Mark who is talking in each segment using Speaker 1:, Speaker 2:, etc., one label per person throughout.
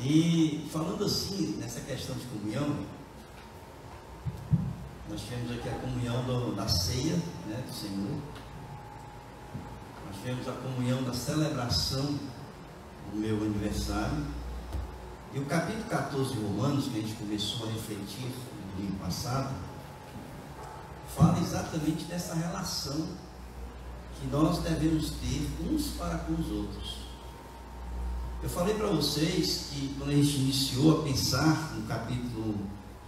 Speaker 1: E falando assim, nessa questão de comunhão, nós tivemos aqui a comunhão da ceia, né, do Senhor. Nós tivemos a comunhão da celebração do meu aniversário. E o capítulo 14 de Romanos, que a gente começou a refletir no domingo passado, fala exatamente dessa relação que nós devemos ter uns para com os outros. Eu falei para vocês que quando a gente iniciou a pensar no capítulo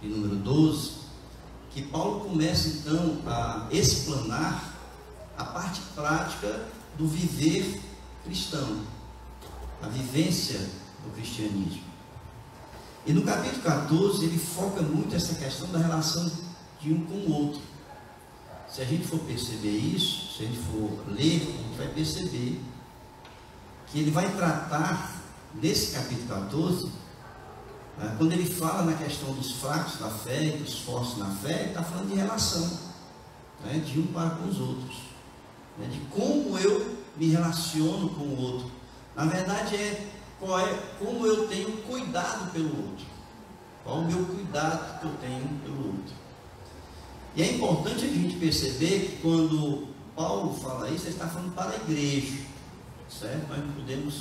Speaker 1: de número 12, que Paulo começa então a explanar a parte prática do viver cristão, a vivência do cristianismo. E no capítulo 14 ele foca muito essa questão da relação de um com o outro. Se a gente for perceber isso, se a gente for ler, a gente vai perceber que ele vai tratar nesse capítulo 14, quando ele fala na questão dos fracos da fé e dos fortes na fé, ele está falando de relação, né, de um para com os outros, né, de como eu me relaciono com o outro. Na verdade como eu tenho cuidado pelo outro, qual o meu cuidado que eu tenho pelo outro. E é importante a gente perceber que quando Paulo fala isso, ele está falando para a igreja, certo? Nós não podemos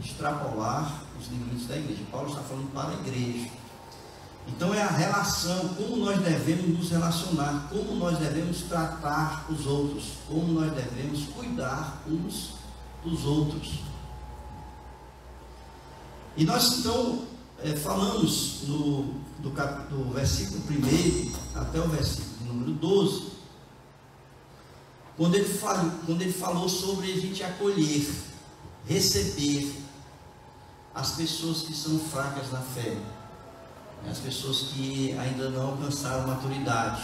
Speaker 1: extrapolar os limites da igreja. Paulo está falando para a igreja. Então é a relação, como nós devemos nos relacionar, como nós devemos tratar os outros, como nós devemos cuidar uns dos outros. E nós então falamos do versículo 1 até o versículo número 12, quando ele falou sobre a gente acolher, receber as pessoas que são fracas na fé, as pessoas que ainda não alcançaram maturidade.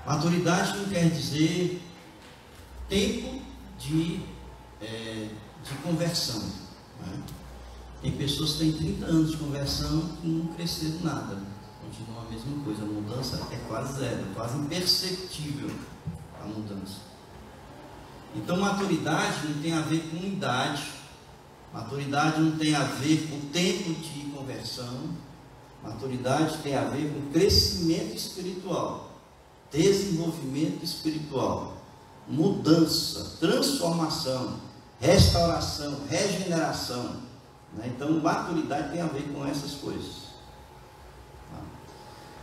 Speaker 1: Maturidade não quer dizer tempo de conversão, né? Tem pessoas que têm 30 anos de conversão que não cresceram nada, continua a mesma coisa, a mudança é quase zero, quase imperceptível a mudança. Então maturidade não tem a ver com idade, maturidade não tem a ver com tempo de conversão, maturidade tem a ver com crescimento espiritual, desenvolvimento espiritual, mudança, transformação, restauração, regeneração, né? Então maturidade tem a ver com essas coisas.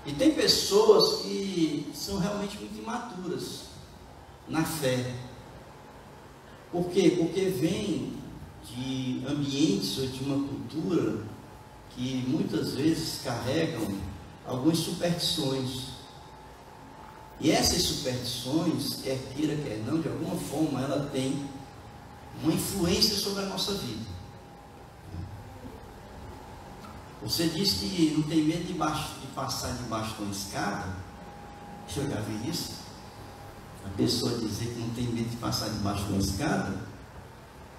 Speaker 1: E tem pessoas que são realmente muito imaturas na fé. Por quê? Porque vêm de ambientes ou de uma cultura que muitas vezes carregam algumas superstições. E essas superstições, quer queira, quer não, de alguma forma ela tem uma influência sobre a nossa vida. Você diz que não tem medo de passar debaixo de uma escada. Eu já vi isso. A pessoa dizer que não tem medo de passar debaixo de uma escada,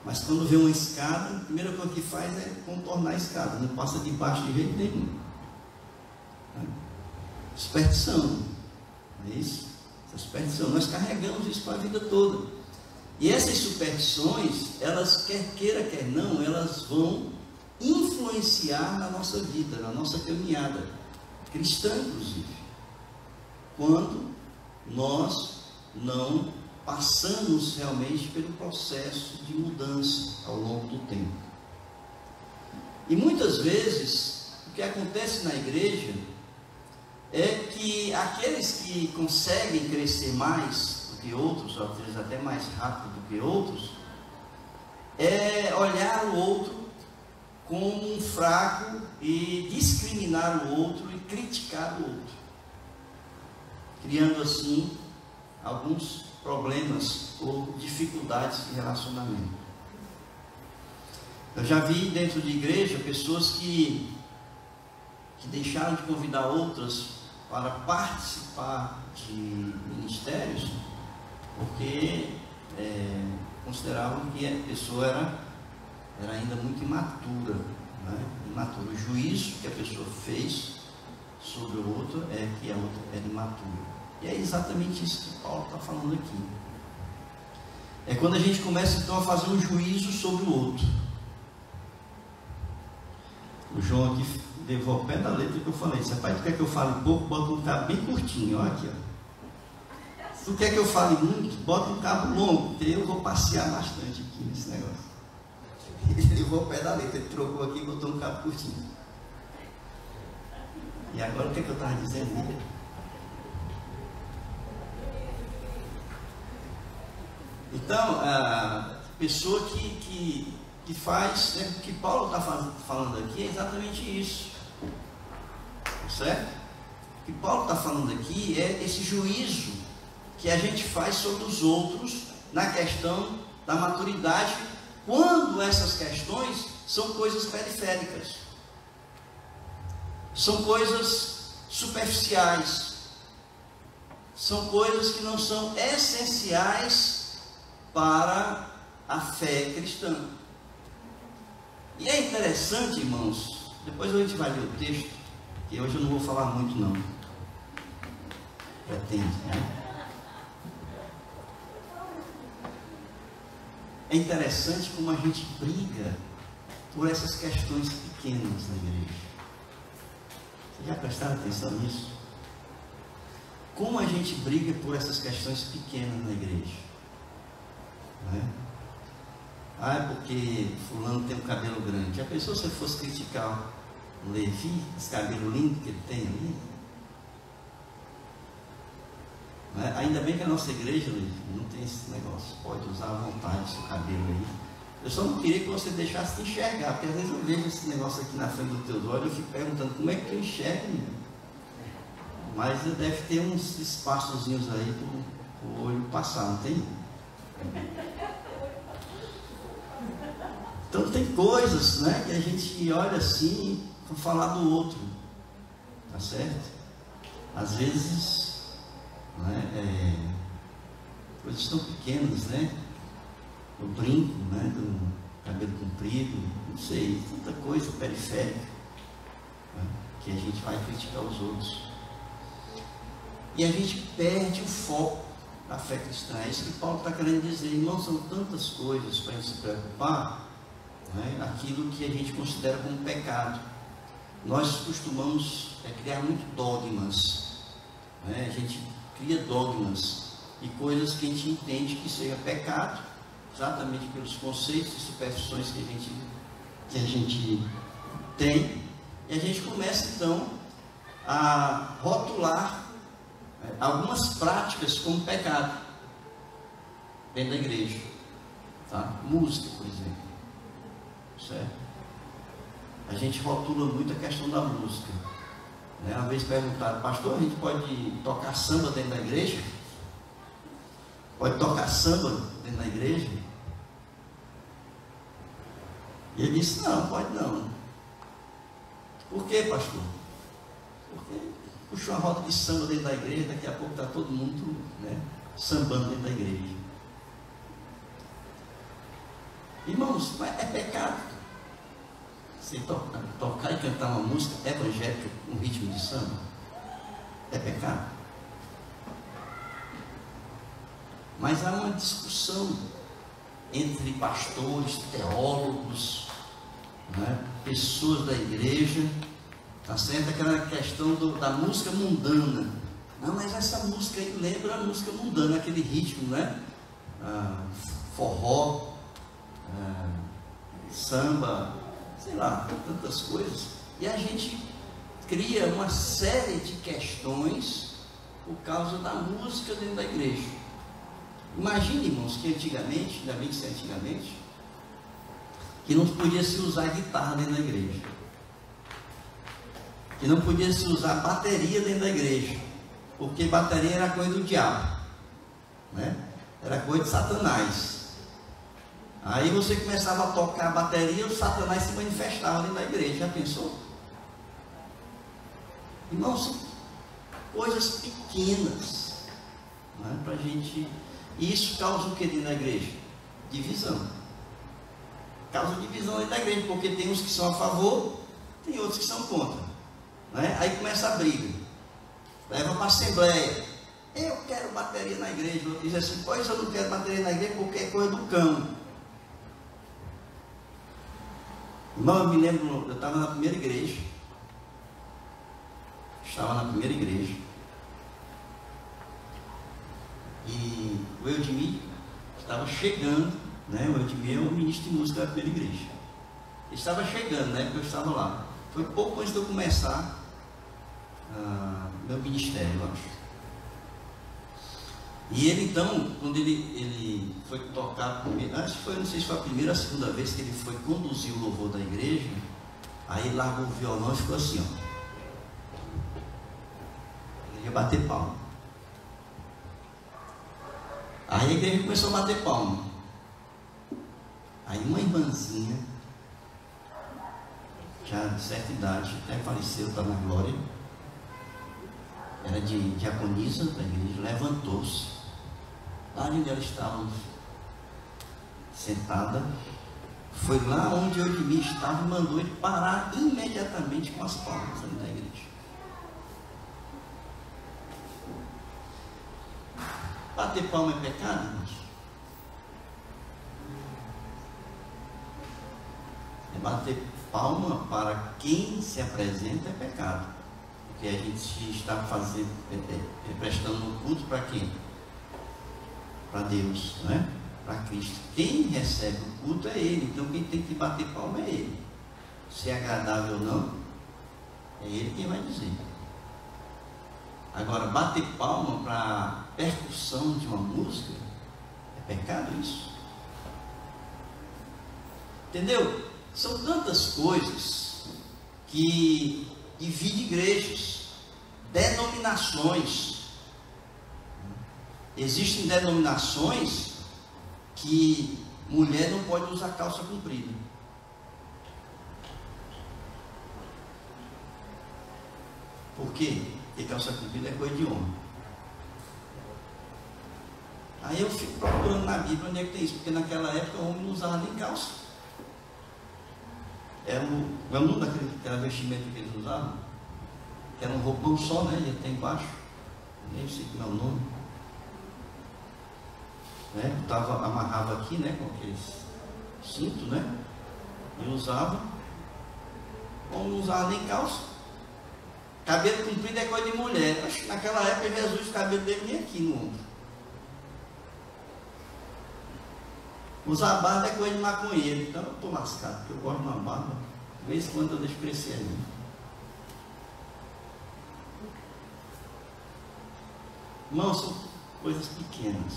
Speaker 1: mas quando vê uma escada, a primeira coisa que faz é contornar a escada, não passa debaixo de jeito nenhum. Superstição, não é isso? Essa superstição, nós carregamos isso para a vida toda. E essas superstições, elas quer queira, quer não, elas vão influenciar na nossa vida, na nossa caminhada cristã, inclusive, quando nós não passamos realmente pelo processo de mudança ao longo do tempo. E muitas vezes o que acontece na igreja é que aqueles que conseguem crescer mais do que outros, às vezes até mais rápido do que outros, é olhar o outro como um fraco e discriminar o outro e criticar o outro, criando assim alguns problemas ou dificuldades de relacionamento. Eu já vi dentro de igreja pessoas que deixaram de convidar outras para participar de ministérios porque consideravam que a pessoa era ainda muito imatura, né? Imatura. O juízo que a pessoa fez sobre o outro é que a outra era imatura. E é exatamente isso que Paulo está falando aqui. É quando a gente começa então a fazer um juízo sobre o outro. O João aqui levou ao pé da letra que eu falei. Se pai, tu quer que eu fale pouco, bota um cabo bem curtinho, olha aqui, ó. Tu quer que eu fale muito, bota um cabo longo, porque eu vou passear bastante aqui nesse negócio. Ele levou ao pé da letra, ele trocou aqui e botou um cabo curtinho. E agora o que é que eu estava dizendo? Então, a pessoa que faz, né, o que Paulo está falando aqui é exatamente isso, certo? O que Paulo está falando aqui é esse juízo que a gente faz sobre os outros na questão da maturidade, quando essas questões são coisas periféricas, são coisas superficiais, são coisas que não são essenciais para a fé cristã. E é interessante, irmãos, depois a gente vai ler o texto, que hoje eu não vou falar muito não, pretendo, né? É interessante como a gente briga por essas questões pequenas na igreja. Vocês já prestaram atenção nisso? Como a gente briga por essas questões pequenas na igreja? Não é? Ah, é porque fulano tem um cabelo grande. Já pensou se eu fosse criticar o Levi, esse cabelo lindo que ele tem ali? Não é? Ainda bem que a nossa igreja, Levi, não tem esse negócio. Pode usar à vontade o seu cabelo aí. Eu só não queria que você deixasse de enxergar, porque às vezes eu vejo esse negócio aqui na frente dos teus olhos e eu fico perguntando como é que eu enxergo, meu? Mas deve ter uns espaçozinhos aí para o olho passar, não tem? Então tem coisas, né, que a gente olha assim para falar do outro, tá certo? Às vezes, né, coisas tão pequenas, né? O brinco, né, do cabelo comprido, não sei, tanta coisa periférica, né, que a gente vai criticar os outros. E a gente perde o foco da fé cristã. É isso que Paulo está querendo dizer. Irmãos, são tantas coisas para a gente se preocupar, né, aquilo que a gente considera como pecado. Nós costumamos criar muito dogmas, né? A gente cria dogmas e coisas que a gente entende que seja pecado, exatamente pelos conceitos e superstições que a gente tem, e a gente começa então a rotular algumas práticas como pecado dentro da igreja, tá? Música, por exemplo, certo? A gente rotula muito a questão da música, né? Uma vez perguntaram: pastor, a gente pode tocar samba dentro da igreja? Pode tocar samba dentro da igreja? E ele disse: não, pode não. Por quê, pastor? Porque puxou uma roda de samba dentro da igreja, daqui a pouco está todo mundo, né, sambando dentro da igreja. Irmãos, é pecado você tocar e cantar uma música evangélica com ritmo de samba? É pecado. Mas há uma discussão entre pastores, teólogos, né, pessoas da igreja, tá certo? Aquela questão da música mundana. Não, mas essa música aí lembra a música mundana, aquele ritmo, né? Forró, samba, sei lá, tantas coisas. E a gente cria uma série de questões por causa da música dentro da igreja. Imagine, irmãos, que antigamente, ainda bem que isso é antigamente, que não podia se usar guitarra dentro da igreja, que não podia se usar bateria dentro da igreja, porque bateria era coisa do diabo, né? Era coisa de Satanás. Aí você começava a tocar a bateria, o Satanás se manifestava dentro da igreja. Já pensou? Irmãos, são coisas pequenas, né, para a gente. E isso causa o que dentro da igreja? Divisão. Causa divisão dentro da igreja, porque tem uns que são a favor, tem outros que são contra, né? Aí começa a briga, leva para a assembleia: eu quero bateria na igreja. O outro diz assim: pois eu não quero bateria na igreja porque é coisa do cão. Irmão, eu me lembro, eu estava na primeira igreja. E o Eudemir estava chegando, né? O Eudemir é o ministro de música da primeira igreja. Ele estava chegando, né? Porque eu estava lá. Foi pouco antes de eu começar meu ministério, eu acho. E ele então, quando ele foi tocar, acho que foi, não sei se foi a primeira ou a segunda vez que ele foi conduzir o louvor da igreja, aí ele largou o violão e ficou assim, ó. Ele ia bater palma. Aí a igreja começou a bater palma. Aí uma irmãzinha, já de certa idade, até faleceu, está na glória, era de diaconisa da igreja, levantou-se. Lá onde ela estava sentada, foi lá onde o Eudemir estava e mandou ele parar imediatamente com as palmas da igreja. Bater palma é pecado, irmãos? Bater palma para quem se apresenta é pecado, porque a gente está prestando um culto para quem? Para Deus, não é? Para Cristo. Quem recebe o culto é Ele, então quem tem que bater palma é Ele. Se é agradável ou não, é Ele quem vai dizer. Agora, bater palma para percussão de uma música é pecado isso? Entendeu? São tantas coisas que dividem igrejas, denominações. Existem denominações que mulher não pode usar calça comprida. Por quê? Porque calça comprida é coisa de homem. Aí eu fico procurando na Bíblia onde é que tem isso, porque naquela época o homem não usava nem calça. Era o nome daquela vestimenta que eles usavam, que era um roupão só, né? E até embaixo, nem sei como é o nome. Né? Amarrava aqui, né? Com aqueles cinto, né? E usava. O homem não usava nem calça. Cabelo comprido é coisa de mulher. Acho que naquela época Jesus, o cabelo dele nem aqui no ombro. Usar barba é coisa de maconheiro. Então eu estou lascado, porque eu gosto de uma barba. De vez em quando eu deixo crescer ali. Irmãos, são coisas pequenas,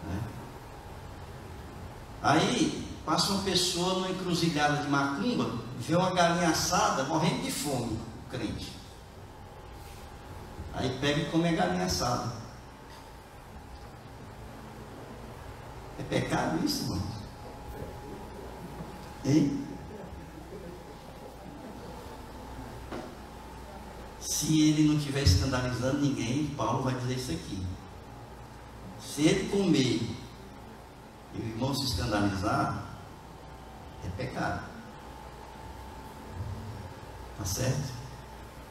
Speaker 1: né? Aí passa uma pessoa numa encruzilhada de macumba, vê uma galinha assada morrendo de fome, o crente. Aí pega e come a galinha assada. É pecado isso, irmão? Hein? Se ele não estiver escandalizando ninguém, Paulo vai dizer isso aqui. Se ele comer e o irmão se escandalizar, é pecado. Tá certo?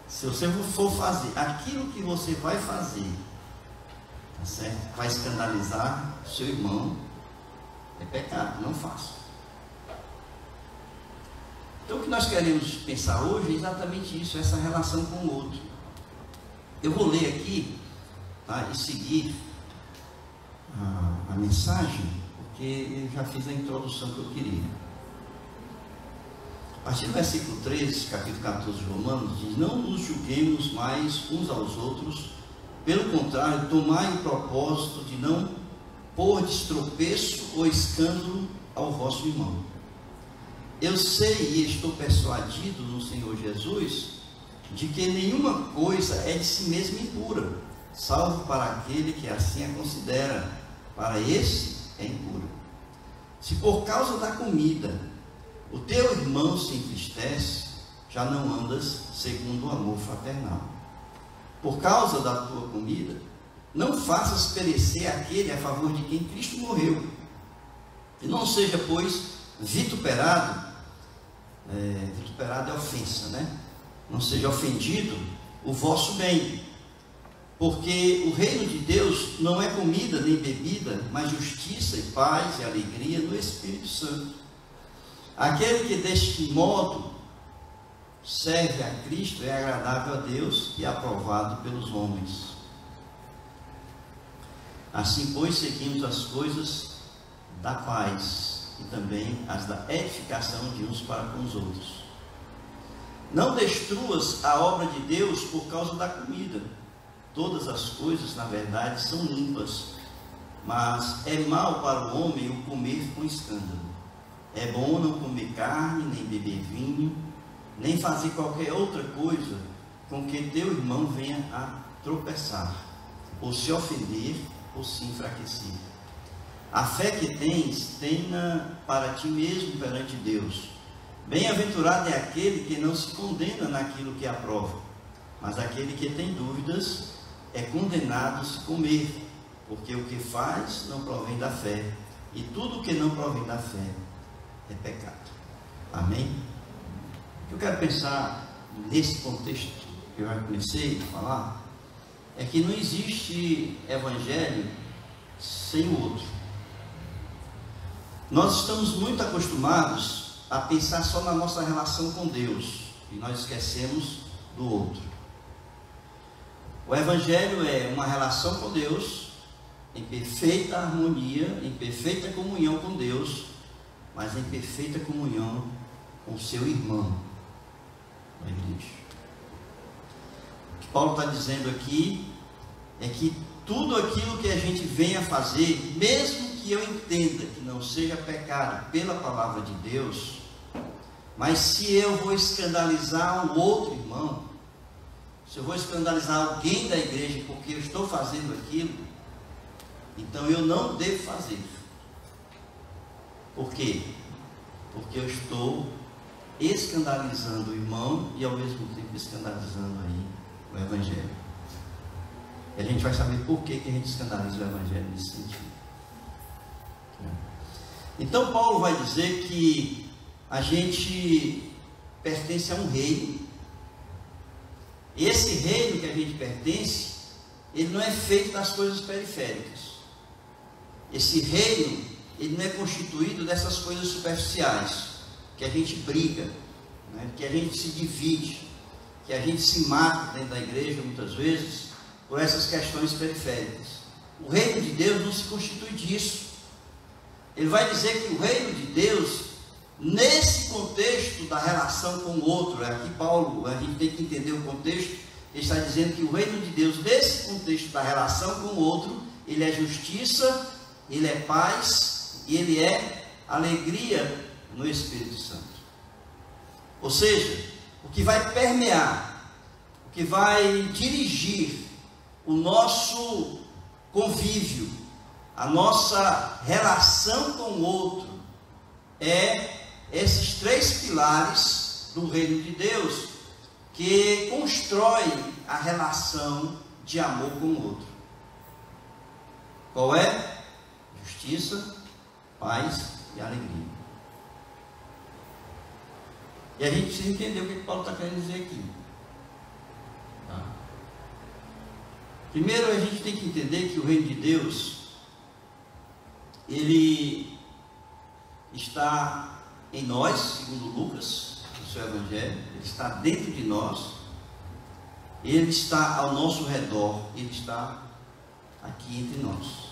Speaker 1: Se você for fazer aquilo que você vai fazer, tá certo? Vai escandalizar seu irmão, é pecado, não faça. Então o que nós queremos pensar hoje é exatamente isso, essa relação com o outro. Eu vou ler aqui, tá, e seguir a mensagem, porque eu já fiz a introdução que eu queria. A partir do versículo 13, capítulo 14 de Romanos, diz: não nos julguemos mais uns aos outros, pelo contrário, tomai o propósito de não pôr de tropeço ou escândalo ao vosso irmão. Eu sei e estou persuadido no Senhor Jesus, de que nenhuma coisa é de si mesma impura, salvo para aquele que assim a considera, para esse é impura. Se por causa da comida o teu irmão se entristece, já não andas segundo o amor fraternal. Por causa da tua comida, não faças perecer aquele a favor de quem Cristo morreu. E não seja, pois, vituperado é ofensa, né? Não seja ofendido o vosso bem, porque o reino de Deus não é comida nem bebida, mas justiça e paz e alegria no Espírito Santo. Aquele que deste modo serve a Cristo é agradável a Deus e aprovado pelos homens. Assim, pois, seguimos as coisas da paz e também as da edificação de uns para com os outros. Não destruas a obra de Deus por causa da comida. Todas as coisas, na verdade, são limpas, mas é mal para o homem o comer com escândalo. É bom não comer carne, nem beber vinho, nem fazer qualquer outra coisa com que teu irmão venha a tropeçar, ou se ofender, ou se enfraquecer. A fé que tens, tenha para ti mesmo perante Deus. Bem-aventurado é aquele que não se condena naquilo que aprova, mas aquele que tem dúvidas é condenado se comer, porque o que faz não provém da fé, e tudo o que não provém da fé é pecado. Amém? Eu quero pensar nesse contexto que eu já comecei a falar, é que não existe evangelho sem o outro. Nós estamos muito acostumados a pensar só na nossa relação com Deus, e nós esquecemos do outro. O evangelho é uma relação com Deus, em perfeita harmonia, em perfeita comunhão com Deus, mas em perfeita comunhão com seu irmão, a igreja. O que Paulo está dizendo aqui é que tudo aquilo que a gente venha fazer, mesmo que eu entenda que não seja pecado pela palavra de Deus, mas se eu vou escandalizar um outro irmão, se eu vou escandalizar alguém da igreja porque eu estou fazendo aquilo, então eu não devo fazer. Por quê? Porque eu estou escandalizando o irmão e ao mesmo tempo escandalizando aí o evangelho. E a gente vai saber por que a gente escandaliza o evangelho nesse sentido. Então Paulo vai dizer que a gente pertence a um reino. E esse reino que a gente pertence, ele não é feito das coisas periféricas. Esse reino, ele não é constituído dessas coisas superficiais, que a gente briga, né? Que a gente se divide, que a gente se mata dentro da igreja muitas vezes, por essas questões periféricas. O reino de Deus não se constitui disso. Ele vai dizer que o reino de Deus, nesse contexto da relação com o outro, aqui Paulo, a gente tem que entender o contexto, ele está dizendo que o reino de Deus, nesse contexto da relação com o outro, ele é justiça, ele é paz e ele é alegria no Espírito Santo. Ou seja, o que vai permear, o que vai dirigir o nosso convívio, a nossa relação com o outro, é esses três pilares do reino de Deus que constroem a relação de amor com o outro. Qual é? Justiça, paz e alegria. E a gente precisa entender o que Paulo está querendo dizer aqui. Tá? Primeiro, a gente tem que entender que o reino de Deus, ele está em nós, segundo Lucas, no seu evangelho, ele está dentro de nós, ele está ao nosso redor, ele está aqui entre nós.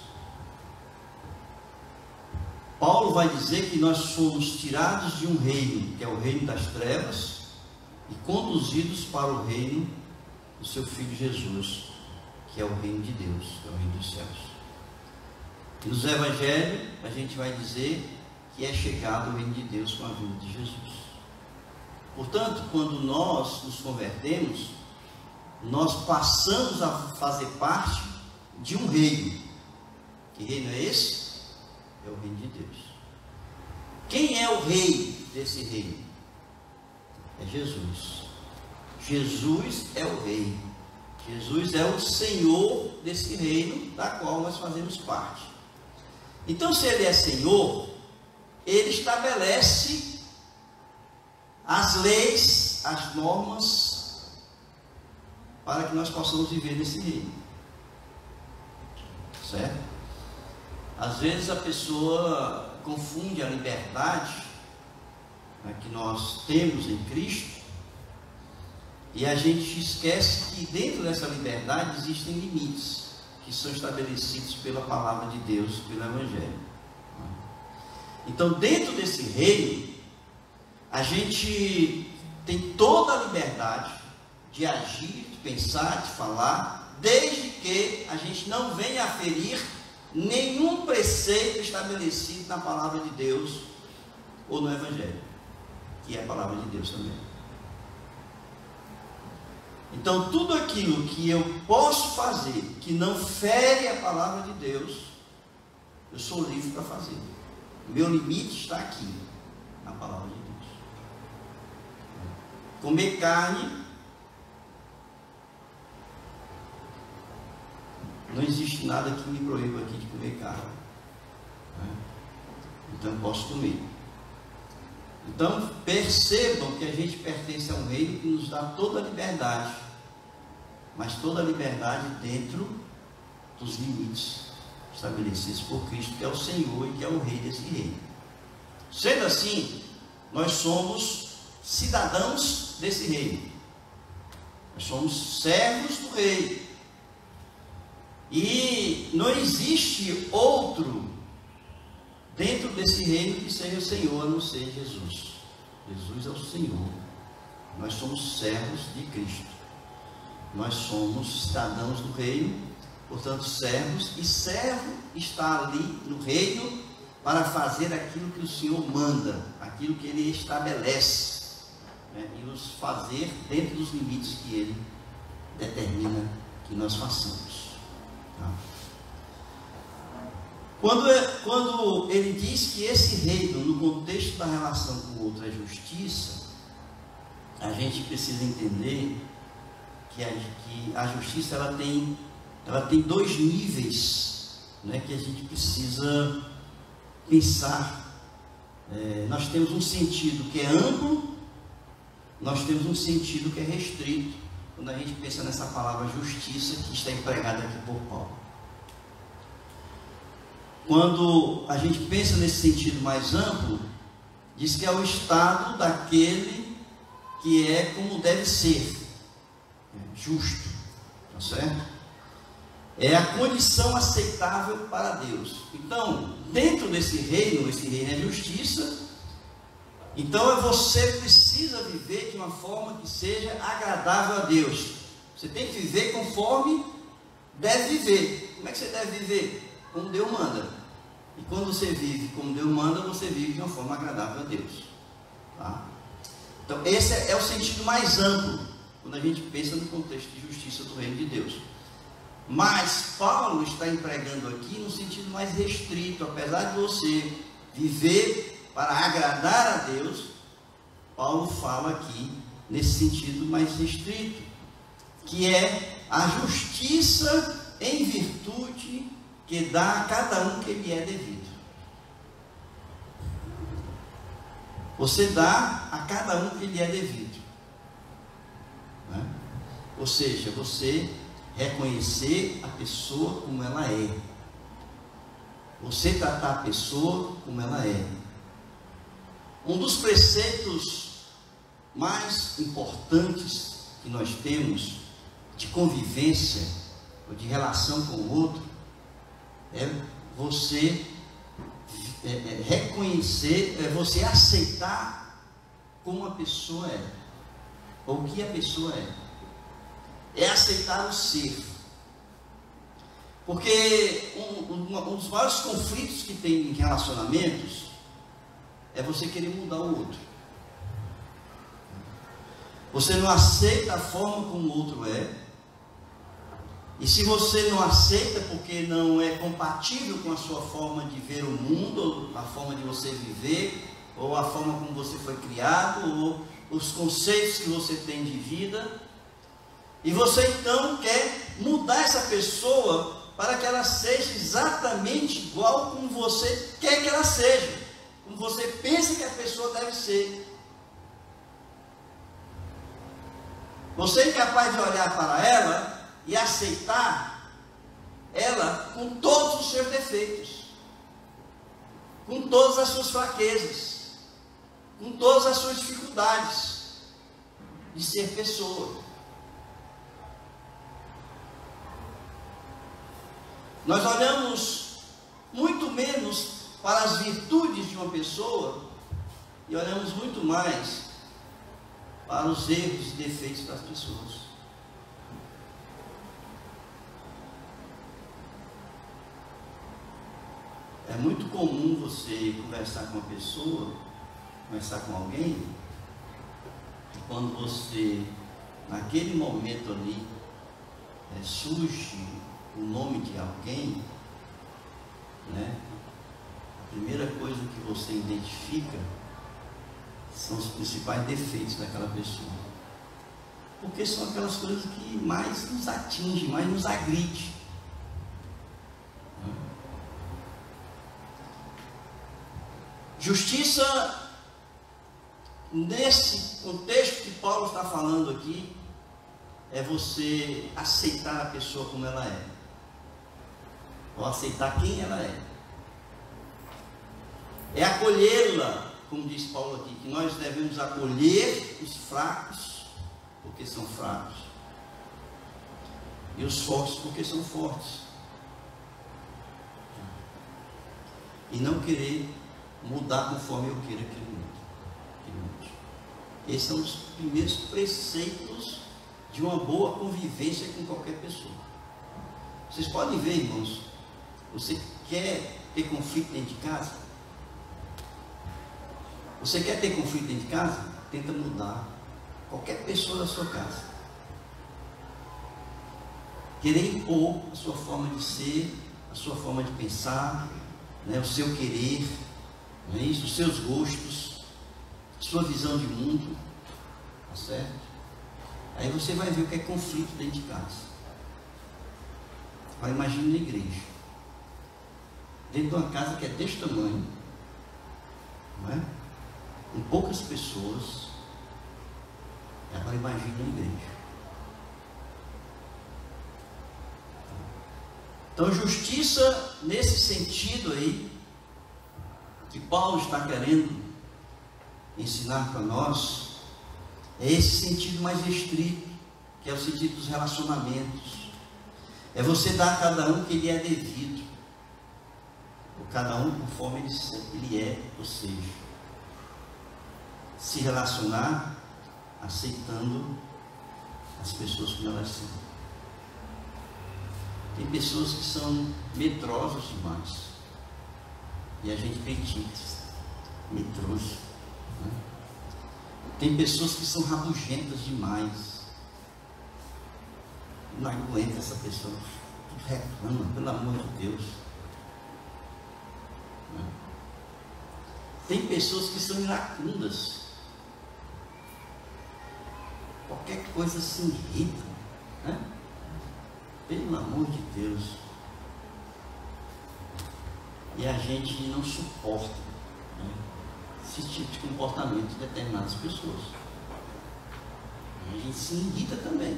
Speaker 1: Paulo vai dizer que nós somos tirados de um reino, que é o reino das trevas, e conduzidos para o reino do seu Filho Jesus, que é o reino de Deus, que é o reino dos céus. E nos evangelhos a gente vai dizer que é chegado o reino de Deus com a vinda de Jesus. Portanto, quando nós nos convertemos, nós passamos a fazer parte de um reino. Que reino é esse? É o reino de Deus. Quem é o rei desse reino? É Jesus. Jesus é o rei. Jesus é o Senhor desse reino, da qual nós fazemos parte. Então, se ele é Senhor, ele estabelece as leis, as normas, para que nós possamos viver nesse reino. Certo? Às vezes a pessoa confunde a liberdade que nós temos em Cristo, e a gente esquece que dentro dessa liberdade existem limites que são estabelecidos pela palavra de Deus, pelo Evangelho. Então, dentro desse reino, a gente tem toda a liberdade de agir, de pensar, de falar, desde que a gente não venha a ferir nenhum preceito estabelecido na palavra de Deus ou no Evangelho, que é a palavra de Deus também. Então, tudo aquilo que eu posso fazer que não fere a palavra de Deus, eu sou livre para fazer. O meu limite está aqui, na palavra de Deus. Comer carne, não existe nada que me proíba aqui de comer carne. Então eu posso comer. Então percebam que a gente pertence a um reino que nos dá toda a liberdade, mas toda a liberdade dentro dos limites estabelecidos por Cristo, que é o Senhor e que é o Rei desse reino. Sendo assim, nós somos cidadãos desse reino, nós somos servos do Rei, e não existe outro dentro desse reino que seja o Senhor, a não ser Jesus. Jesus é o Senhor. Nós somos servos de Cristo, nós somos cidadãos do reino, portanto servos, e servo está ali no reino para fazer aquilo que o Senhor manda, aquilo que Ele estabelece, e nos fazer dentro dos limites que Ele determina que nós façamos. Quando ele diz que esse reino, no contexto da relação com o outro, é justiça, a gente precisa entender que a justiça ela tem dois níveis, que a gente precisa pensar. Nós temos um sentido que é amplo, nós temos um sentido que é restrito, quando a gente pensa nessa palavra justiça que está empregada aqui por Paulo. Quando a gente pensa nesse sentido mais amplo, diz que é o estado daquele que é como deve ser, justo, tá certo? É a condição aceitável para Deus. Então, dentro desse reino, esse reino é justiça. Então, você precisa viver de uma forma que seja agradável a Deus. Você tem que viver conforme deve viver. Como é que você deve viver? Como Deus manda. E quando você vive como Deus manda, você vive de uma forma agradável a Deus. Tá? Então, esse é o sentido mais amplo, quando a gente pensa no contexto de justiça do reino de Deus. Mas Paulo está empregando aqui no sentido mais restrito. Apesar de você viver para agradar a Deus, Paulo fala aqui nesse sentido mais restrito, que é a justiça em virtude que dá a cada um que lhe é devido. Você dá a cada um que lhe é devido, Ou seja, você reconhecer a pessoa como ela é, você tratar a pessoa como ela é. Um dos preceitos mais importantes que nós temos de convivência ou de relação com o outro é você reconhecer, é você aceitar como a pessoa é, ou o que a pessoa é aceitar o ser. Porque um dos maiores conflitos que tem em relacionamentos é você querer mudar o outro. Você não aceita a forma como o outro é. E se você não aceita porque não é compatível com a sua forma de ver o mundo, ou a forma de você viver, ou a forma como você foi criado, ou os conceitos que você tem de vida, e você então quer mudar essa pessoa para que ela seja exatamente igual como você quer que ela seja, como você pensa que a pessoa deve ser. Você é incapaz de olhar para ela e aceitar ela com todos os seus defeitos, com todas as suas fraquezas, com todas as suas dificuldades de ser pessoa. Nós olhamos muito menos para as virtudes de uma pessoa e olhamos muito mais para os erros e defeitos das pessoas. É muito comum você conversar com uma pessoa, conversar com alguém, e quando você, naquele momento ali, surge o nome de alguém, né? A primeira coisa que você identifica são os principais defeitos daquela pessoa, porque são aquelas coisas que mais nos atingem, mais nos agride. Justiça, nesse contexto que Paulo está falando aqui, é você aceitar a pessoa como ela é, ou aceitar quem ela é. É acolhê-la, como diz Paulo aqui, que nós devemos acolher os fracos, porque são fracos, e os fortes, porque são fortes, e não querer mudar conforme eu queira que ele mude. Esses são os primeiros preceitos de uma boa convivência com qualquer pessoa. Vocês podem ver, irmãos, você quer ter conflito dentro de casa? Você quer ter conflito dentro de casa? Tenta mudar qualquer pessoa da sua casa. Querer impor a sua forma de ser, a sua forma de pensar, né, o seu querer, não é isso? Os seus gostos, a sua visão de mundo, tá certo? Aí você vai ver o que é conflito dentro de casa. Agora imagine na igreja, dentro de uma casa que é deste tamanho, não é? Com poucas pessoas. Agora imagine na igreja. Então, justiça nesse sentido aí, que Paulo está querendo ensinar para nós, é esse sentido mais restrito, que é o sentido dos relacionamentos. É você dar a cada um que lhe é devido, ou cada um conforme ele é, ou seja, se relacionar aceitando as pessoas como elas são. Tem pessoas que são medrosas demais, e a gente critica, medroso, né? Tem pessoas que são rabugentas demais, não aguenta essa pessoa, reclama, pelo amor de Deus, né? Tem pessoas que são iracundas, qualquer coisa se irrita, né? Pelo amor de Deus. E a gente não suporta, né, esse tipo de comportamento de determinadas pessoas. A gente se irrita também.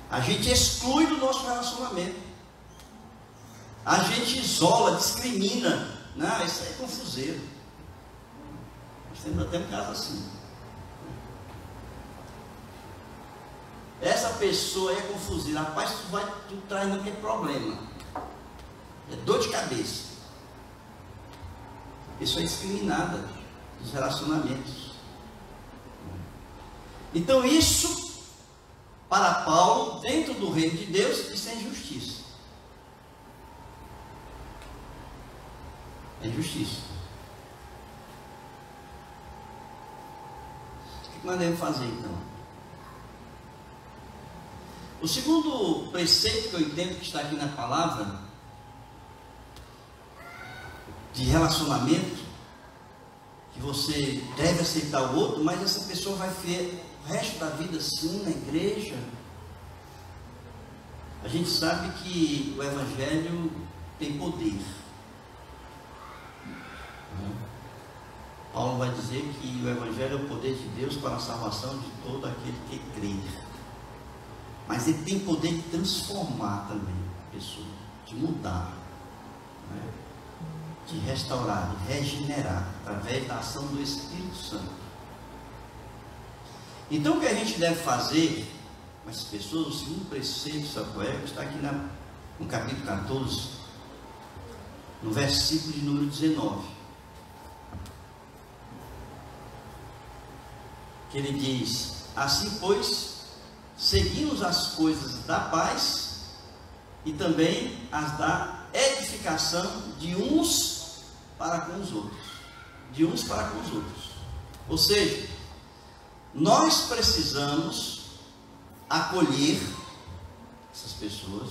Speaker 1: A gente exclui do nosso relacionamento. A gente isola, discrimina. Não, isso aí é confuseiro. Nós temos até um caso assim. Essa pessoa é confuseira. Rapaz, tu traz não ter problema. É dor de cabeça. A pessoa é discriminada dos relacionamentos. Então isso, para Paulo, dentro do reino de Deus, isso é injustiça. É injustiça. O que nós devemos fazer então? O segundo preceito que eu entendo que está aqui na palavra, de relacionamento, que você deve aceitar o outro, mas essa pessoa vai ver o resto da vida assim, na igreja. A gente sabe que o Evangelho tem poder. Paulo vai dizer que o Evangelho é o poder de Deus para a salvação de todo aquele que crê. Mas ele tem poder de transformar também a pessoa, de mudar, né? de restaurar, de regenerar, através da ação do Espírito Santo. Então, o que a gente deve fazer com essas pessoas, o segundo preceito sapoético, está aqui no capítulo 14, no versículo de número 19. Que ele diz: assim, pois, seguimos as coisas da paz e também as da edificação de uns para com os outros. De uns para com os outros. Ou seja, nós precisamos acolher essas pessoas,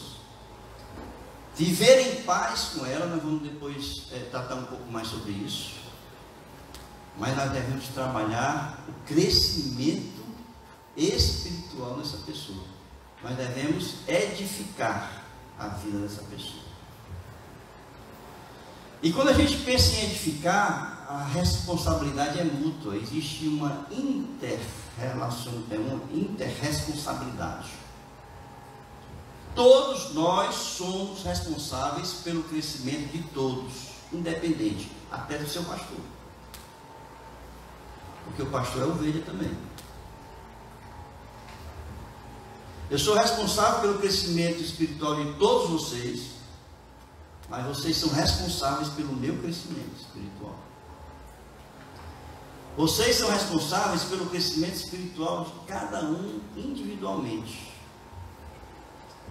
Speaker 1: viver em paz com elas. Nós vamos depois tratar um pouco mais sobre isso. Mas nós devemos trabalhar o crescimento espiritual nessa pessoa. Nós devemos edificar a vida dessa pessoa. E quando a gente pensa em edificar, a responsabilidade é mútua. Existe uma interresponsabilidade. Todos nós somos responsáveis pelo crescimento de todos, independente, até do seu pastor. Porque o pastor é ovelha também. Eu sou responsável pelo crescimento espiritual de todos vocês, mas vocês são responsáveis pelo meu crescimento espiritual. Vocês são responsáveis pelo crescimento espiritual de cada um individualmente.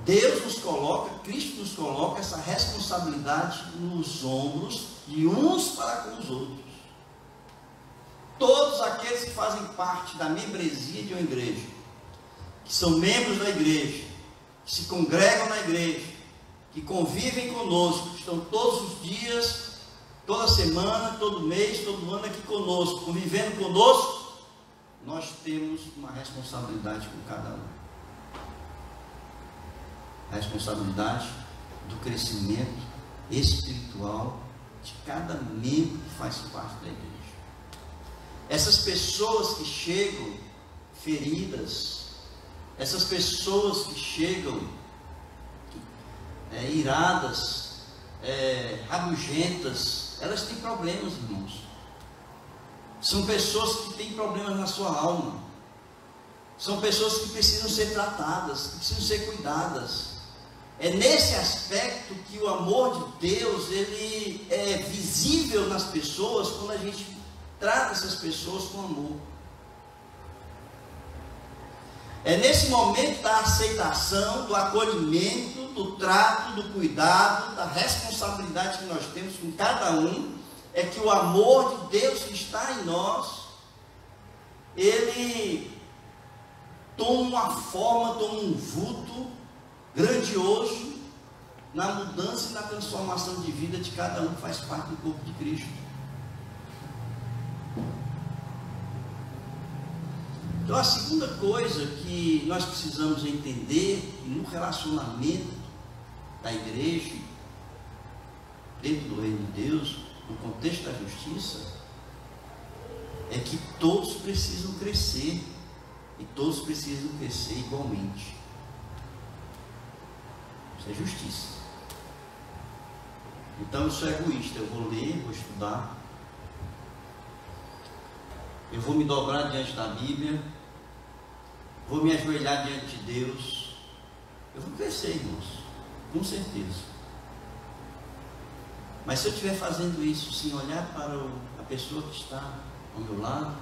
Speaker 1: Deus nos coloca, Cristo nos coloca essa responsabilidade nos ombros de uns para com os outros. Todos aqueles que fazem parte da membresia de uma igreja, que são membros da igreja, que se congregam na igreja, que convivem conosco, que estão todos os dias, toda semana, todo mês, todo ano aqui conosco, convivendo conosco, nós temos uma responsabilidade com cada um. A responsabilidade do crescimento espiritual de cada membro que faz parte da igreja. Essas pessoas que chegam feridas, essas pessoas que chegam iradas, rabugentas, elas têm problemas, irmãos. São pessoas que têm problemas na sua alma. São pessoas que precisam ser tratadas, que precisam ser cuidadas. É nesse aspecto que o amor de Deus, ele é visível nas pessoas, quando a gente trata essas pessoas com amor. É nesse momento da aceitação, do acolhimento, do trato, do cuidado, da responsabilidade que nós temos com cada um, é que o amor de Deus que está em nós, ele toma uma forma, toma um vulto grandioso na mudança e na transformação de vida de cada um que faz parte do corpo de Cristo. Então, a segunda coisa que nós precisamos entender no relacionamento da igreja, dentro do reino de Deus, no contexto da justiça, é que todos precisam crescer, e todos precisam crescer igualmente. Isso é justiça. Então, eu sou egoísta. Eu vou ler, vou estudar, eu vou me dobrar diante da Bíblia, vou me ajoelhar diante de Deus, eu vou crescer, irmãos, com certeza. Mas se eu estiver fazendo isso sem olhar para a pessoa que está ao meu lado,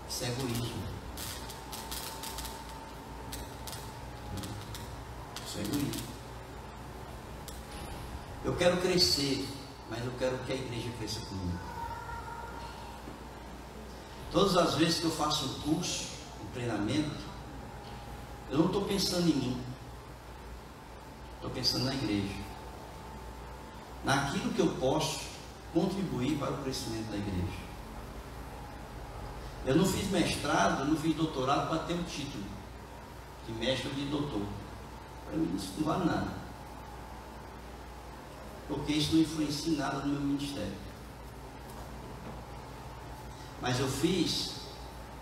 Speaker 1: isso é egoísmo. Isso é egoísmo. Eu quero crescer, mas eu quero que a igreja cresça comigo. Todas as vezes que eu faço um curso, um treinamento, eu não estou pensando em mim, estou pensando na igreja, naquilo que eu posso contribuir para o crescimento da igreja. Eu não fiz mestrado, eu não fiz doutorado para ter um título de mestre ou de doutor. Para mim isso não vale nada, porque isso não influencia em nada no meu ministério. Mas eu fiz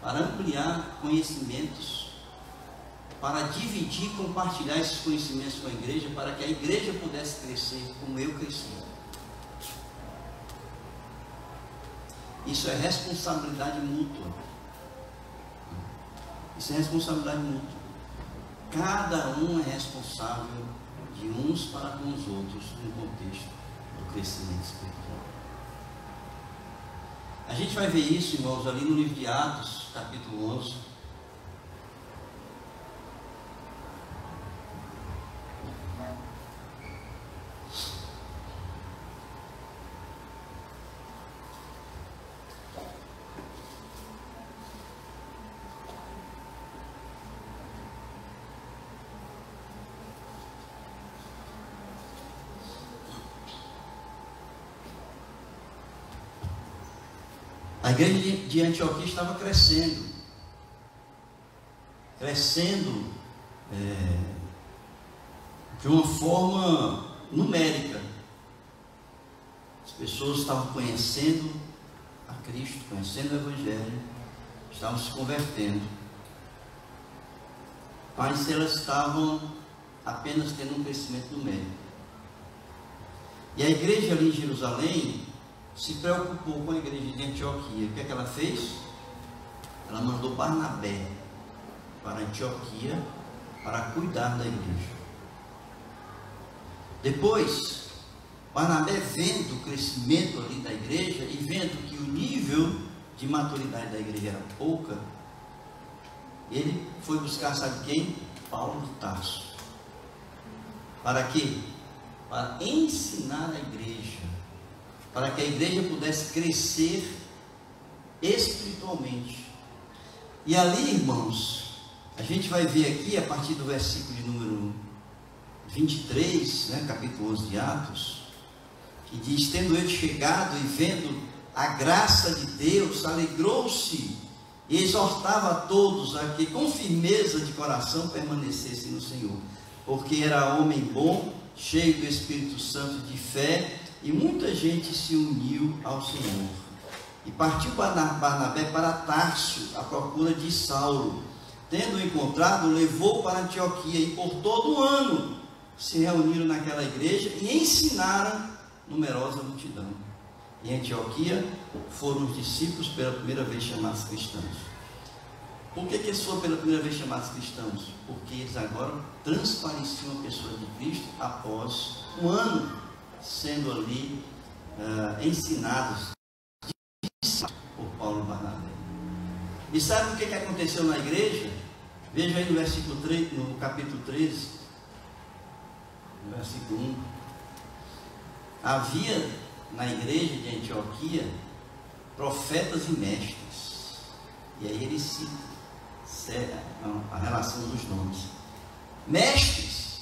Speaker 1: para ampliar conhecimentos, para dividir e compartilhar esses conhecimentos com a igreja, para que a igreja pudesse crescer como eu cresci. Isso é responsabilidade mútua. Isso é responsabilidade mútua. Cada um é responsável de uns para com os outros no contexto do crescimento espiritual. A gente vai ver isso, irmãos, ali no livro de Atos, capítulo 11. A igreja de Antioquia estava crescendo de uma forma numérica. As pessoas estavam conhecendo a Cristo, conhecendo o Evangelho, estavam se convertendo, mas elas estavam apenas tendo um crescimento numérico. E a igreja ali em Jerusalém se preocupou com a igreja de Antioquia. O que é que ela fez? Ela mandou Barnabé para Antioquia para cuidar da igreja. Depois, Barnabé, vendo o crescimento ali da igreja e vendo que o nível de maturidade da igreja era pouca, ele foi buscar, sabe quem? Paulo de Tarso. Para quê? Para ensinar a igreja, para que a igreja pudesse crescer espiritualmente. E ali, irmãos, a gente vai ver aqui, a partir do versículo de número 23, capítulo 11 de Atos, que diz: tendo ele chegado e vendo a graça de Deus, alegrou-se e exortava a todos a que com firmeza de coração permanecessem no Senhor, porque era homem bom, cheio do Espírito Santo de fé, e muita gente se uniu ao Senhor. E partiu Barnabé para Tarso à procura de Saulo. Tendo-o encontrado, levou para Antioquia, e por todo um ano se reuniram naquela igreja e ensinaram numerosa multidão. Em Antioquia foram os discípulos pela primeira vez chamados cristãos. Por que eles foram pela primeira vez chamados cristãos? Porque eles agora transpareciam a pessoa de Cristo após um ano sendo ali ensinados por Paulo e Barnabé. E sabe o que aconteceu na igreja? Veja aí no versículo 3, no capítulo 13, no versículo 1. Havia na igreja de Antioquia profetas e mestres. E aí ele cita a relação dos nomes. Mestres,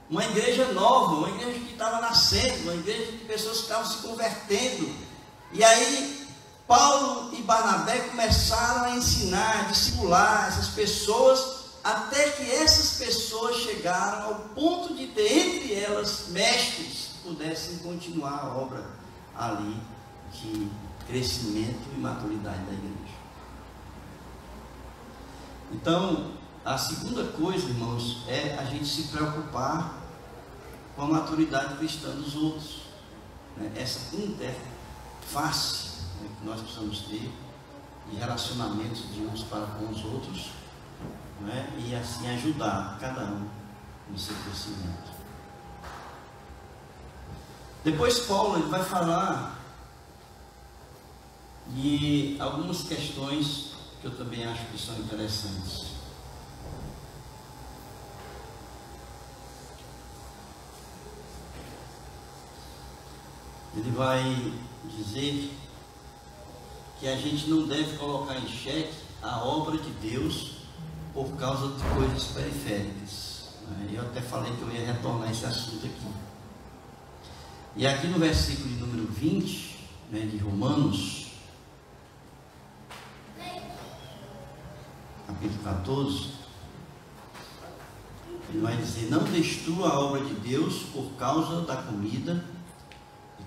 Speaker 1: uma igreja nova, uma igreja que estava nascendo, uma igreja de pessoas que estavam se convertendo. E aí Paulo e Barnabé começaram a ensinar, a discipular essas pessoas, até que essas pessoas chegaram ao ponto de ter entre elas mestres que pudessem continuar a obra ali de crescimento e maturidade da igreja. Então, a segunda coisa, irmãos, é a gente se preocupar com a maturidade cristã dos outros, essa interface que nós precisamos ter de relacionamentos de uns para com os outros, e assim ajudar cada um no seu crescimento. Depois Paulo ele vai falar de algumas questões que eu também acho que são interessantes. Ele vai dizer que a gente não deve colocar em xeque a obra de Deus por causa de coisas periféricas. Eu até falei que eu ia retornar esse assunto aqui. E aqui no versículo de número 20, de Romanos, capítulo 14, ele vai dizer: não destrua a obra de Deus por causa da comida.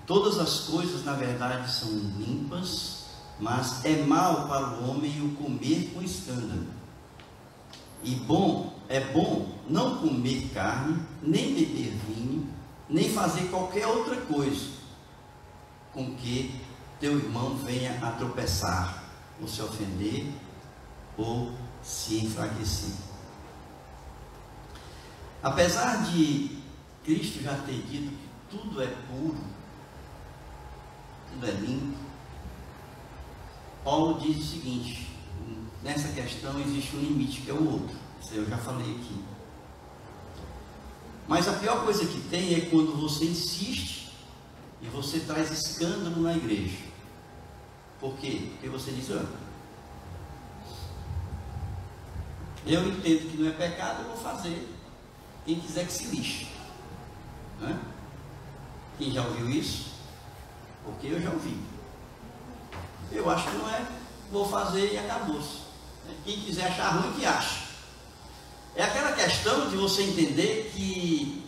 Speaker 1: Todas as coisas, na verdade, são limpas, mas é mal para o homem o comer com escândalo. E é bom não comer carne, nem beber vinho, nem fazer qualquer outra coisa com que teu irmão venha a tropeçar, ou se ofender, ou se enfraquecer. Apesar de Cristo já ter dito que tudo é puro, tudo é limpo, Paulo diz o seguinte: nessa questão existe um limite, que é o outro. Isso eu já falei aqui. Mas a pior coisa que tem é quando você insiste e você traz escândalo na igreja. Por quê? Porque você diz: eu entendo que não é pecado, eu vou fazer. Quem quiser que se lixe. Né? Quem já ouviu isso? Porque eu já ouvi. Eu acho que não é, vou fazer e acabou-se. Quem quiser achar ruim, que ache. É aquela questão de você entender que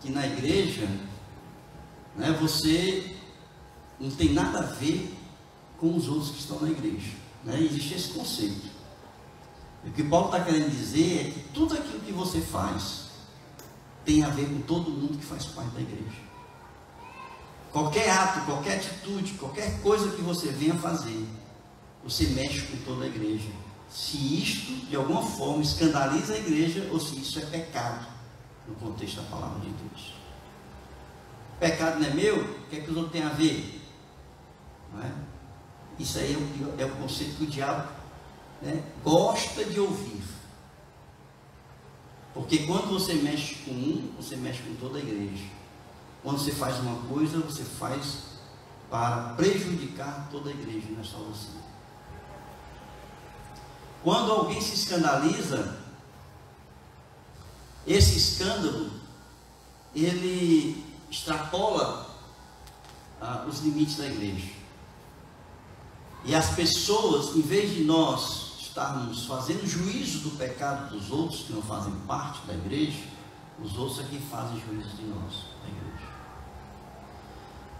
Speaker 1: na igreja, né, você não tem nada a ver com os outros que estão na igreja. Né? Existe esse conceito. E o que Paulo está querendo dizer é que tudo aquilo que você faz tem a ver com todo mundo que faz parte da igreja. Qualquer ato, qualquer atitude, qualquer coisa que você venha fazer, você mexe com toda a igreja. Se isto de alguma forma escandaliza a igreja, ou se isso é pecado no contexto da palavra de Deus. Pecado não é meu, o que é que os outros têm a ver? Não é? Isso aí é o conceito que o diabo, né, gosta de ouvir. Porque quando você mexe com um, você mexe com toda a igreja. Quando você faz uma coisa, você faz para prejudicar toda a igreja, não é só você. Quando alguém se escandaliza, esse escândalo, ele extrapola os limites da igreja. E as pessoas, em vez de nós estarmos fazendo juízo do pecado dos outros que não fazem parte da igreja, os outros é quem fazem juízo de nós, da igreja.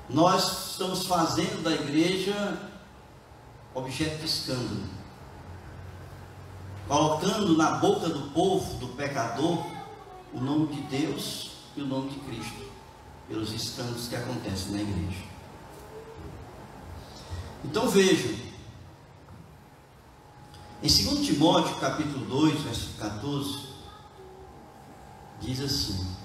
Speaker 1: Nós estamos fazendo da igreja objeto de escândalo, colocando na boca do povo, do pecador, o nome de Deus e o nome de Cristo, pelos escândalos que acontecem na igreja. Então vejam, em 2 Timóteo capítulo 2, versículo 14, diz assim: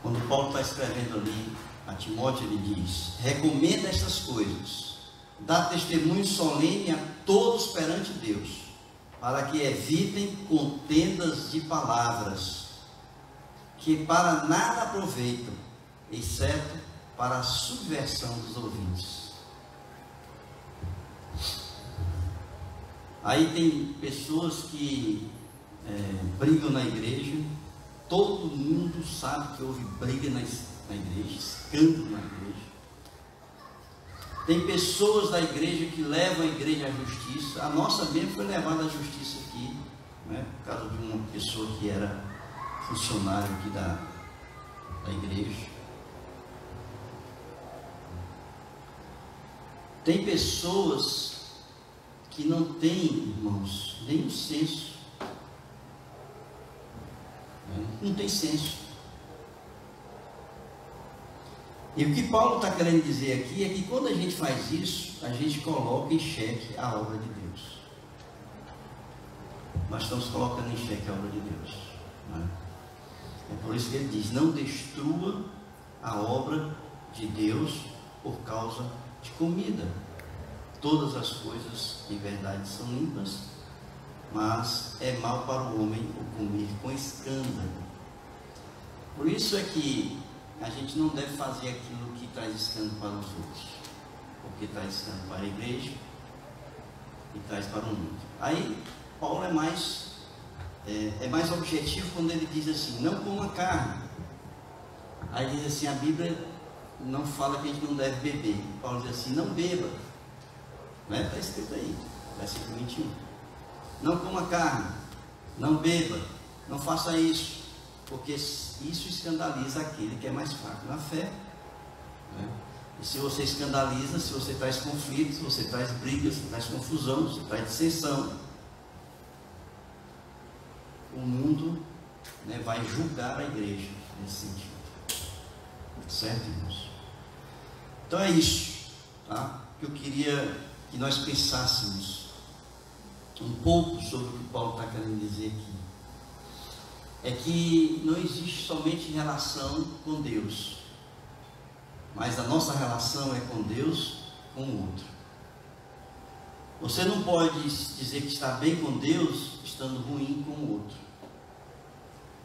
Speaker 1: quando Paulo está escrevendo ali a Timóteo, ele diz: recomenda estas coisas, dá testemunho solene a todos perante Deus, para que evitem contendas de palavras, que para nada aproveitam, exceto para a subversão dos ouvintes. Aí tem pessoas que brigam na igreja, todo mundo sabe que houve briga na igreja, escândalo na igreja. Tem pessoas da igreja que levam a igreja à justiça. A nossa mesmo foi levada à justiça aqui, né, por causa de uma pessoa que era funcionário aqui da igreja. Tem pessoas que não têm, irmãos, nem o senso. Não tem senso. E o que Paulo está querendo dizer aqui é que quando a gente faz isso, a gente coloca em xeque a obra de Deus. Nós estamos colocando em xeque a obra de Deus. Né? É por isso que ele diz: não destrua a obra de Deus por causa de comida. Todas as coisas em verdade são limpas, mas é mal para o homem o comer com escândalo. Por isso é que a gente não deve fazer aquilo que traz escândalo para os outros, porque traz escândalo para a igreja e traz para o mundo. Aí Paulo é mais objetivo quando ele diz assim: não coma carne. Aí diz assim, a Bíblia não fala que a gente não deve beber. Paulo diz assim: não beba. Está escrito aí, versículo 21. Não coma carne, não beba, não faça isso, porque isso escandaliza aquele que é mais fraco na fé. Né? E se você escandaliza, se você traz conflitos, se você traz brigas, se traz confusão, se traz dissensão, o mundo, né, vai julgar a igreja nesse sentido. Certo, irmãos? Então é isso, tá? Que eu queria que nós pensássemos um pouco sobre o que Paulo está querendo dizer aqui. É que não existe somente relação com Deus, mas a nossa relação é com Deus, com o outro. Você não pode dizer que está bem com Deus estando ruim com o outro.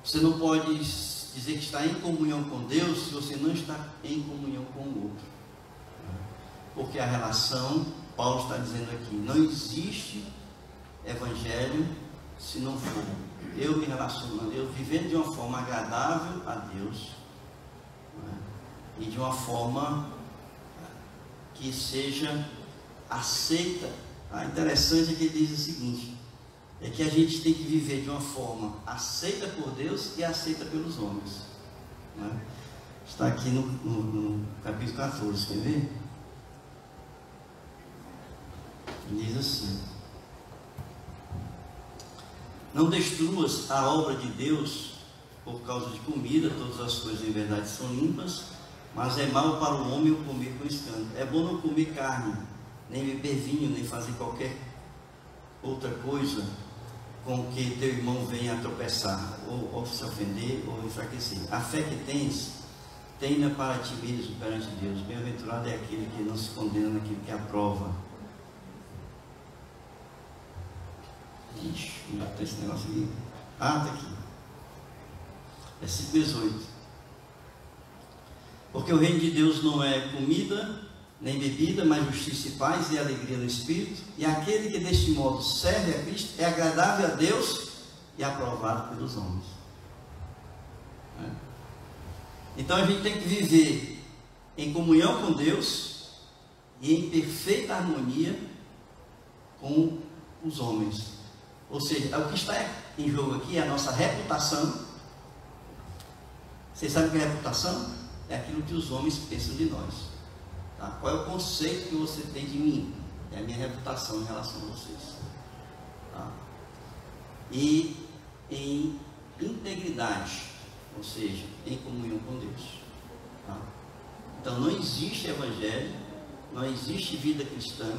Speaker 1: Você não pode dizer que está em comunhão com Deus se você não está em comunhão com o outro. Porque a relação, Paulo está dizendo aqui, não existe evangelho se não for eu me relacionando, eu vivendo de uma forma agradável a Deus, e de uma forma que seja aceita. Interessante é que ele diz o seguinte, é que a gente tem que viver de uma forma aceita por Deus e aceita pelos homens, Está aqui no capítulo 14, quer ver? Diz assim: não destruas a obra de Deus por causa de comida, todas as coisas em verdade são limpas, mas é mal para o homem o comer com escândalo. É bom não comer carne, nem beber vinho, nem fazer qualquer outra coisa com que teu irmão venha a tropeçar, ou se ofender, ou enfraquecer. A fé que tens, tenha para ti mesmo perante Deus. Bem-aventurado é aquele que não se condena naquilo que aprova. Ixi, já tem esse negócio aqui. Está aqui. Versículo 18. Porque o reino de Deus não é comida, nem bebida, mas justiça e paz e alegria no Espírito. E aquele que deste modo serve a Cristo é agradável a Deus e aprovado pelos homens. Então a gente tem que viver em comunhão com Deus e em perfeita harmonia com os homens. Ou seja, o que está em jogo aqui é a nossa reputação. Vocês sabem o que é reputação? É aquilo que os homens pensam de nós. Tá? Qual é o conceito que você tem de mim? É a minha reputação em relação a vocês. Tá? E em integridade, ou seja, em comunhão com Deus. Tá? Então não existe evangelho, não existe vida cristã,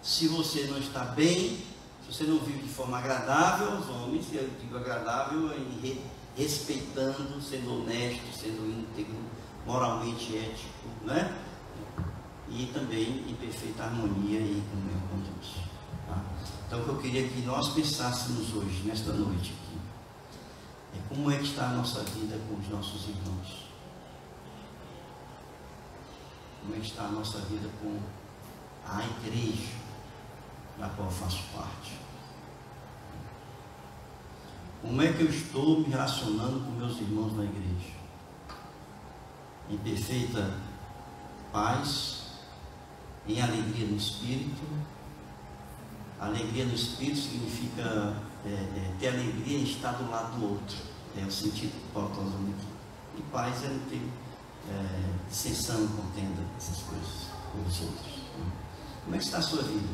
Speaker 1: se você não está bem, se você não vive de forma agradável aos homens. E eu digo agradável em respeitando, sendo honesto, sendo íntegro, moralmente ético, né? E também em perfeita harmonia e comunhão com Deus. Tá? Então o que eu queria que nós pensássemos hoje, nesta noite aqui, é como é que está a nossa vida com os nossos irmãos. Como é que está a nossa vida com a igreja da qual eu faço parte. Como é que eu estou me relacionando com meus irmãos na igreja? Em perfeita paz, em alegria no Espírito. Alegria no Espírito significa ter alegria em estar do lado do outro. É o sentido que Paulo está usando aqui. E paz é não ter dissensão, contenda, essas coisas com os outros. Como é que está a sua vida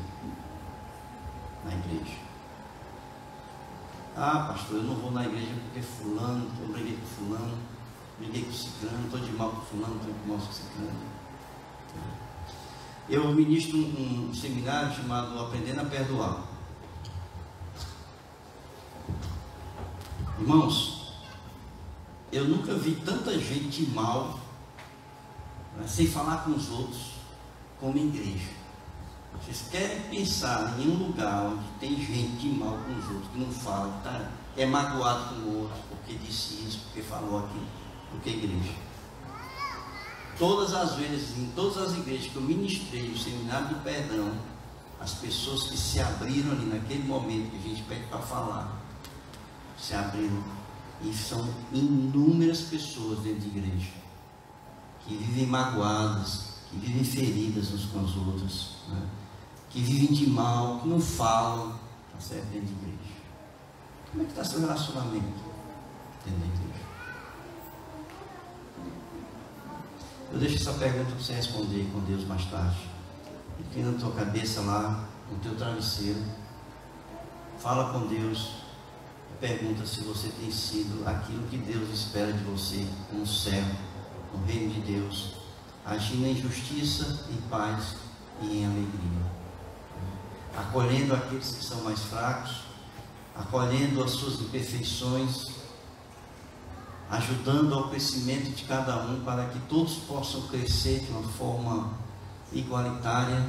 Speaker 1: na igreja? Ah, pastor, eu não vou na igreja porque fulano, eu briguei com fulano, briguei com ciclano, estou de mal com fulano, estou de mal com ciclano. Eu ministro um seminário chamado Aprendendo a Perdoar. Irmãos, eu nunca vi tanta gente mal, sem falar com os outros, como em igreja. Vocês querem pensar em um lugar onde tem gente de mal com os outros, que não fala, tá? É magoado com o outro, porque disse isso, porque falou aquilo, porque é igreja. Todas as vezes, em todas as igrejas que eu ministrei o seminário do perdão, as pessoas que se abriram ali naquele momento que a gente pede para falar, se abriram, e são inúmeras pessoas dentro de igreja, que vivem magoadas, que vivem feridas uns com os outros, né? Que vivem de mal, que não falam, tá certo, dentro de igreja. Como é que está seu relacionamento dentro da igreja? Eu deixo essa pergunta para você responder com Deus mais tarde. Inclina a tua cabeça lá, no teu travesseiro, fala com Deus, e pergunta se você tem sido aquilo que Deus espera de você, um servo no reino de Deus, agindo em justiça, em paz e em alegria, acolhendo aqueles que são mais fracos, acolhendo as suas imperfeições, ajudando ao crescimento de cada um, para que todos possam crescer de uma forma igualitária